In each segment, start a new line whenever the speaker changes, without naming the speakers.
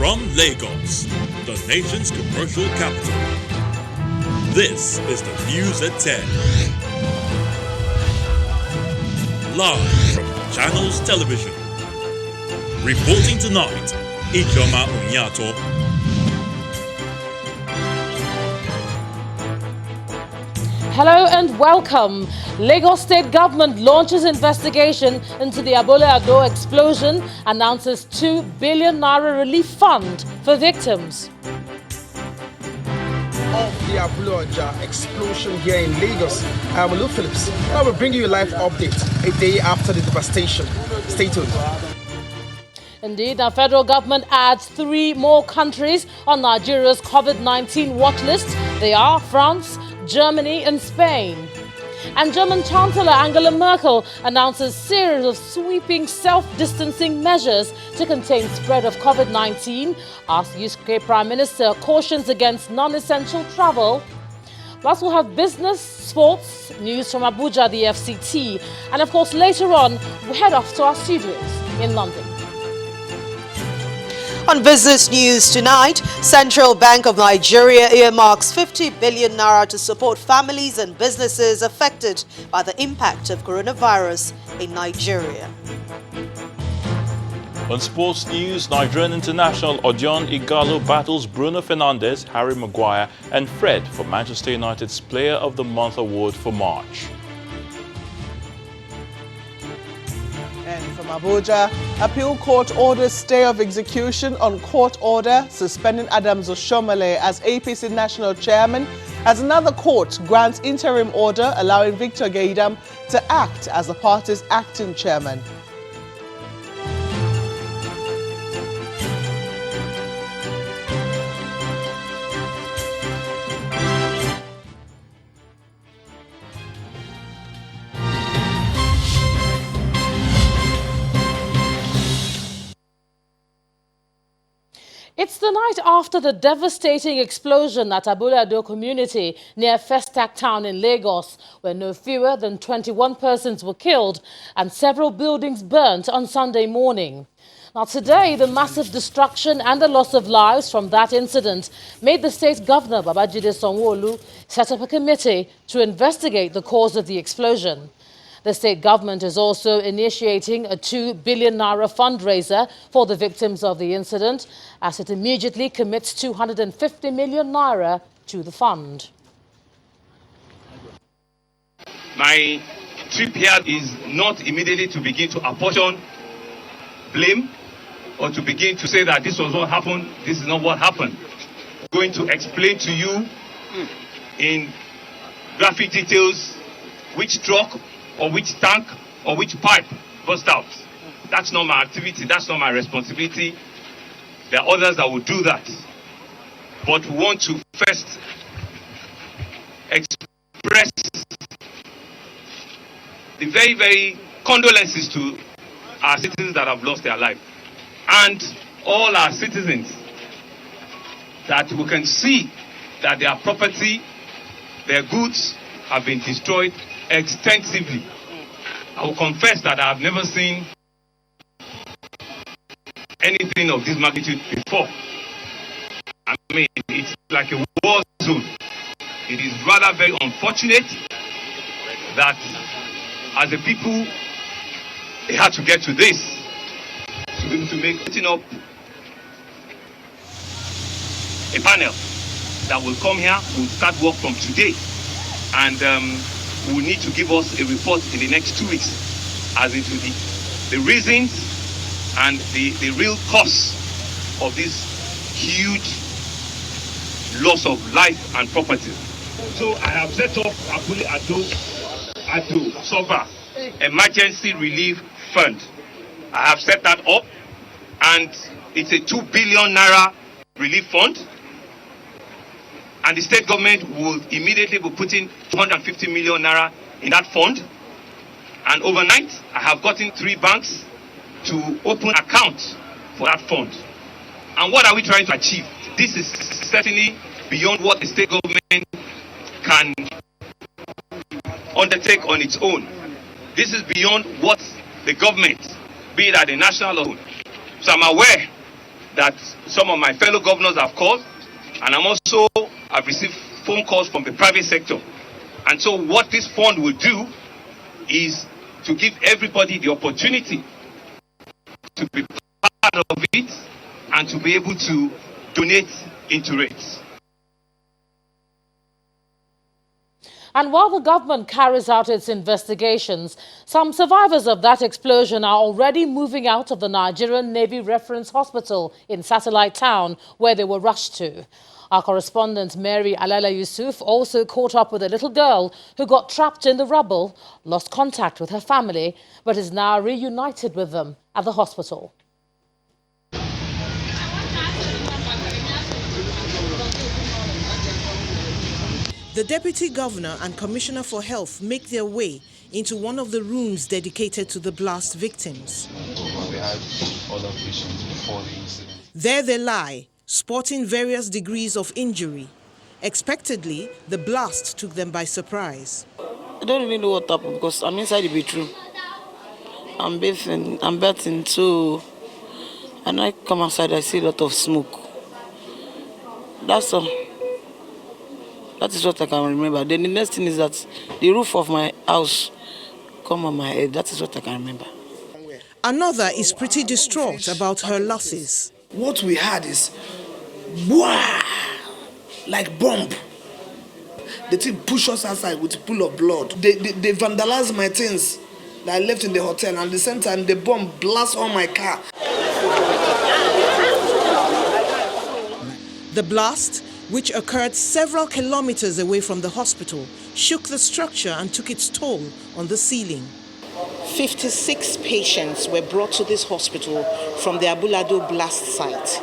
From Lagos, the nation's commercial capital, this is the News at 10. Live from Channels Television. Reporting tonight, Ijoma Onyato.
Hello and welcome. Lagos State Government launches investigation into the Abule-Ado explosion, announces 2 billion naira relief fund for victims.
Of the Abule-Ado explosion here in Lagos, I'm Lou Phillips. I will bring you a live update a day after the devastation. Stay tuned.
Indeed, the federal government adds 3 more countries on Nigeria's COVID-19 watch list. They are France, Germany and Spain. And German Chancellor Angela Merkel announces a series of sweeping self-distancing measures to contain spread of COVID-19 as UK Prime Minister cautions against non-essential travel. Plus, we'll have business, sports, news from Abuja, the FCT, and of course later on we'll head off to our studios in London.
On business news tonight, Central Bank of Nigeria earmarks 50 billion naira to support families and businesses affected by the impact of coronavirus in Nigeria.
On sports news, Nigerian international Odion Igalo battles Bruno Fernandes, Harry Maguire and Fred for Manchester United's Player of the Month award for March.
And from Abuja, appeal court orders stay of execution on court order suspending Adams Oshomole as APC national chairman, as another court grants interim order allowing Victor Gaidam to act as the party's acting chairman.
It's the night after the devastating explosion at Abule-Ado community near Festac town in Lagos, where no fewer than 21 persons were killed and several buildings burnt on Sunday morning. Now today, the massive destruction and the loss of lives from that incident made the state governor, Babajide Sanwo-Olu, set up a committee to investigate the cause of the explosion. The state government is also initiating a 2 billion naira fundraiser for the victims of the incident, as it immediately commits 250 million naira to the fund.
My trip here is not immediately to begin to apportion blame or to begin to say that this was what happened, this is not what happened. I'm going to explain to you in graphic details which truck or which tank or which pipe burst out. That's not my activity, that's not my responsibility. There are others that will do that. But we want to first express the very, very condolences to our citizens that have lost their life. And all our citizens that we can see that their property, their goods have been destroyed extensively. I will confess that I have never seen anything of this magnitude before. I mean, it's like a war zone. It is rather very unfortunate that as a people, they had to get to this, to be able to make setting up a panel that will come here, will start work from today, and will need to give us a report in the next 2 weeks as into the reasons and the real cause of this huge loss of life and property. So I have set up Abule-Ado SOVA, Emergency Relief Fund. I have set that up, and it's a 2 billion naira relief fund. And the state government will immediately be putting 250 million naira in that fund. And overnight, I have gotten 3 banks to open accounts for that fund. And what are we trying to achieve? This is certainly beyond what the state government can undertake on its own. This is beyond what the government, be it at the national level. So I'm aware that some of my fellow governors have called, and I've received phone calls from the private sector. And so what this fund will do is to give everybody the opportunity to be part of it and to be able to donate into it.
And while the government carries out its investigations, some survivors of that explosion are already moving out of the Nigerian Navy Reference Hospital in Satellite Town, where they were rushed to. Our correspondent Mary Alala-Yusuf also caught up with a little girl who got trapped in the rubble, lost contact with her family, but is now reunited with them at the hospital.
The Deputy Governor and Commissioner for Health make their way into one of the rooms dedicated to the blast victims.
We had other patients before the incident.
There they lie, sporting various degrees of injury. Expectedly, the blast took them by surprise.
I don't really know what happened because I'm inside the bedroom. I'm bathing, so and I come outside, I see a lot of smoke. That's all. That is what I can remember. Then the next thing is that the roof of my house come on my head. That is what I can remember.
Another is pretty distraught about her losses.
What we had is, wah, like bomb. The thing push us outside with a pool of blood. They vandalized my things that I left in the hotel, and at the same time the bomb blast on my car.
The blast, which occurred several kilometers away from the hospital, shook the structure and took its toll on the ceiling.
56 patients were brought to this hospital from the Abule-Ado blast site.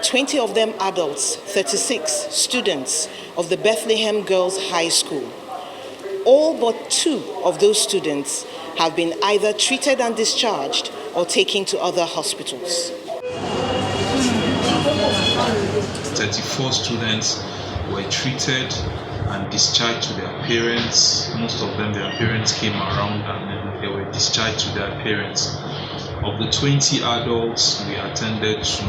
20 of them adults, 36 students of the Bethlehem Girls High School. All but 2 of those students have been either treated and discharged or taken to other hospitals.
34 students were treated and discharged to their parents. Most of them, their parents came around and then they were discharged to their parents. Of the 20 adults we attended to,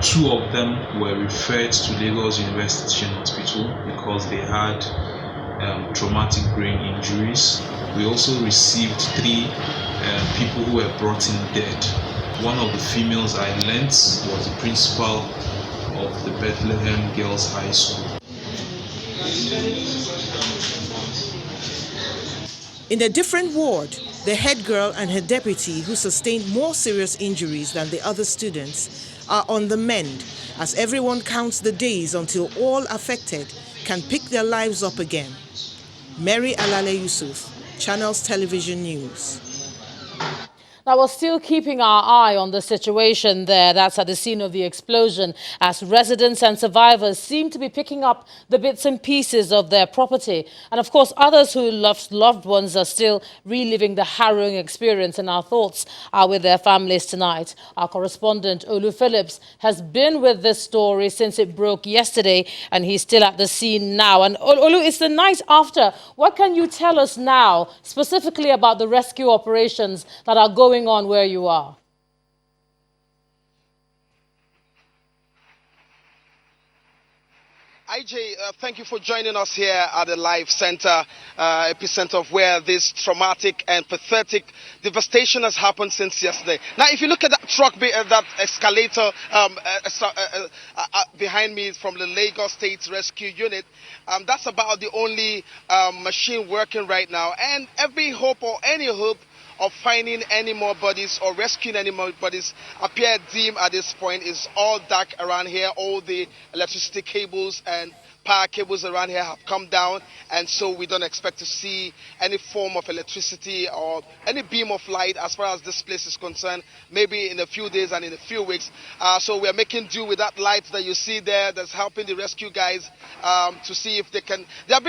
2 of them were referred to Lagos University Teaching Hospital because they had traumatic brain injuries. We also received 3 people who were brought in dead. One of the females I learnt was the principal of the Bethlehem Girls High School.
In a different ward, the head girl and her deputy, who sustained more serious injuries than the other students, are on the mend as everyone counts the days until all affected can pick their lives up again. Mary Alala-Yusuf, Channels Television News.
Now, we're still keeping our eye on the situation there. That's at the scene of the explosion, as residents and survivors seem to be picking up the bits and pieces of their property. And of course, others who lost loved ones are still reliving the harrowing experience, and our thoughts are with their families tonight. Our correspondent, Olu Phillips, has been with this story since it broke yesterday, and he's still at the scene now. And Olu, it's the night after. What can you tell us now, specifically about the rescue operations that are going on where you are?
IJ, thank you for joining us here at the live center, epicenter of where this traumatic and pathetic devastation has happened since yesterday. Now, if you look at that truck, that escalator behind me from the Lagos State Rescue Unit, that's about the only machine working right now. And every hope or any hope of finding any more bodies or rescuing any more bodies appear dim at this point. Is all dark around here. All the electricity cables and power cables around here have come down, and so we don't expect to see any form of electricity or any beam of light as far as this place is concerned, maybe in a few days and in a few weeks. So we are making do with that light that you see there that's helping the rescue guys to see if they can. They are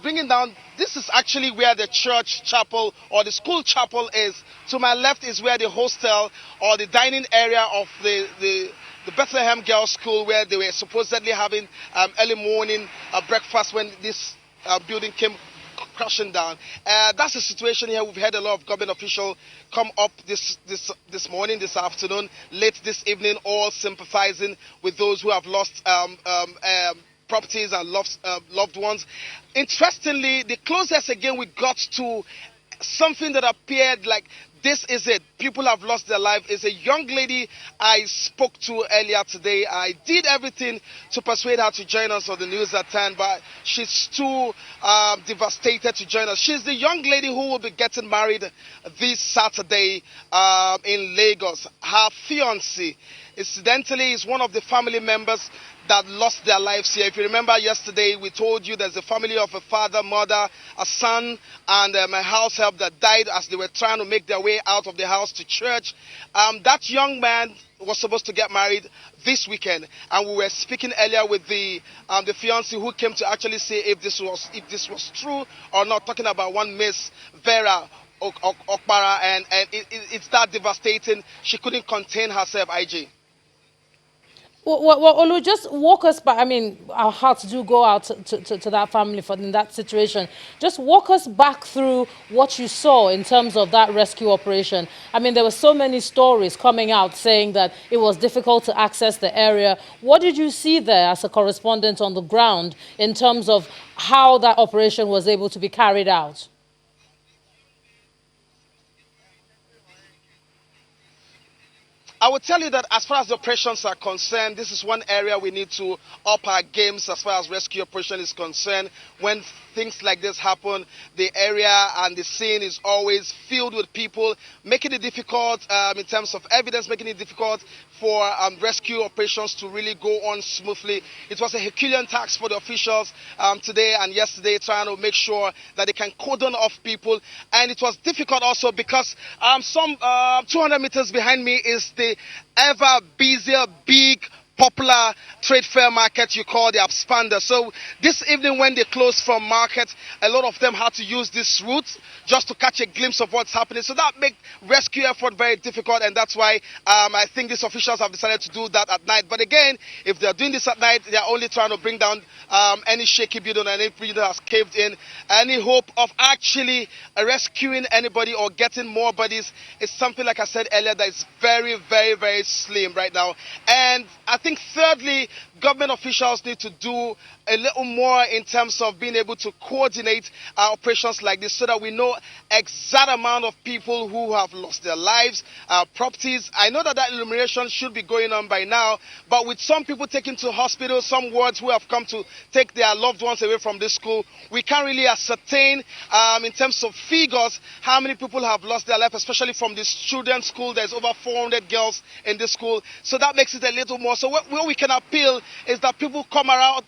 bringing down. This is actually where the church chapel or the school chapel is. To my left is where the hostel or the dining area of the Bethlehem Girls School, where they were supposedly having early morning breakfast when this building came crashing down. That's the situation here. We've had a lot of government officials come up this morning, this afternoon, late this evening, all sympathizing with those who have lost properties and loved ones. Interestingly, the closest again we got to something that appeared like this is it. People have lost their life. Is a young lady I spoke to earlier today. I did everything to persuade her to join us on the news at 10, but she's too devastated to join us. She's the young lady who will be getting married this Saturday in Lagos. Her fiance, incidentally, is one of the family members that lost their lives here. If you remember yesterday, we told you there's a family of a father, mother, a son, and a house help that died as they were trying to make their way out of the house to church. That young man was supposed to get married this weekend, and we were speaking earlier with the fiancé who came to actually say if this was true or not, talking about one Miss Vera Okpara, and it's that devastating. She couldn't contain herself, IJ.
Well, Olu, just walk us back. I mean, our hearts do go out to that family in that situation. Just walk us back through what you saw in terms of that rescue operation. I mean, there were so many stories coming out saying that it was difficult to access the area. What did you see there as a correspondent on the ground in terms of how that operation was able to be carried out?
I would tell you that as far as the operations are concerned, this is one area we need to up our games as far as rescue operation is concerned. When things like this happen, the area and the scene is always filled with people, making it difficult in terms of evidence, making it difficult for rescue operations to really go on smoothly. It was a Herculean task for the officials today and yesterday, trying to make sure that they can cordon off people. And it was difficult also because some 200 meters behind me is the ever busier, big, popular trade fair market you call the Abspander. So this evening when they closed from market, a lot of them had to use this route just to catch a glimpse of what's happening. So that made rescue effort very difficult, and that's why I think these officials have decided to do that at night. But again, if they're doing this at night, they're only trying to bring down any shaky building, any building that has caved in. Any hope of actually rescuing anybody or getting more bodies is something, like I said earlier, that is very, very, very slim right now. And I think thirdly, government officials need to do a little more in terms of being able to coordinate operations like this so that we know exact amount of people who have lost their lives, properties. I know that illumination should be going on by now, but with some people taken to hospital, some wards who have come to take their loved ones away from this school, we can't really ascertain in terms of figures how many people have lost their life, especially from this children's school. There's over 400 girls in this school, so that makes it a little more. So where we can appeal is that people come out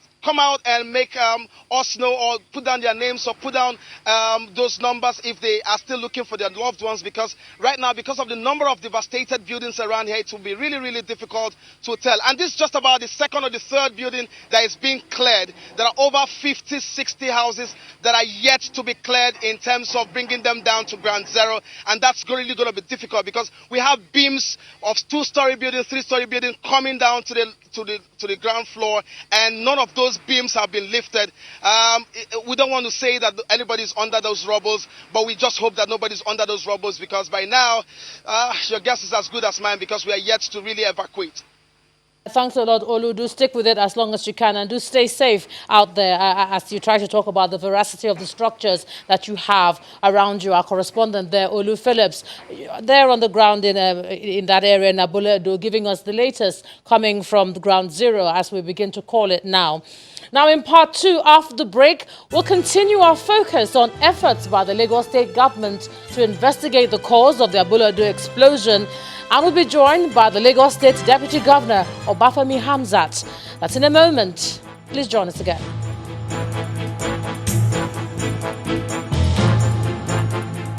and make us know, or put down their names, or put down those numbers if they are still looking for their loved ones, because right now, because of the number of devastated buildings around here, it will be really, really difficult to tell. And this is just about the second or the third building that is being cleared. There are over 50, 60 houses that are yet to be cleared in terms of bringing them down to ground zero, and that's really going to be difficult because we have beams of 2-story buildings, 3-story buildings coming down to the ground floor, and none of those beams have been lifted. We don't want to say that anybody's under those rubbles, but we just hope that nobody's under those rubbles, because by now your guess is as good as mine, because we are yet to really evacuate.
Thanks a lot, Olu. Do stick with it as long as you can, and do stay safe out there as you try to talk about the veracity of the structures that you have around you. Our correspondent there, Olu Phillips, there on the ground in that area in Abule-Ado, giving us the latest coming from the ground zero, as we begin to call it now. Now, in part two, after the break, we'll continue our focus on efforts by the Lagos State government to investigate the cause of the Abule-Ado explosion. And we'll be joined by the Lagos State Deputy Governor, Obafemi Hamzat. That's in a moment. Please join us again.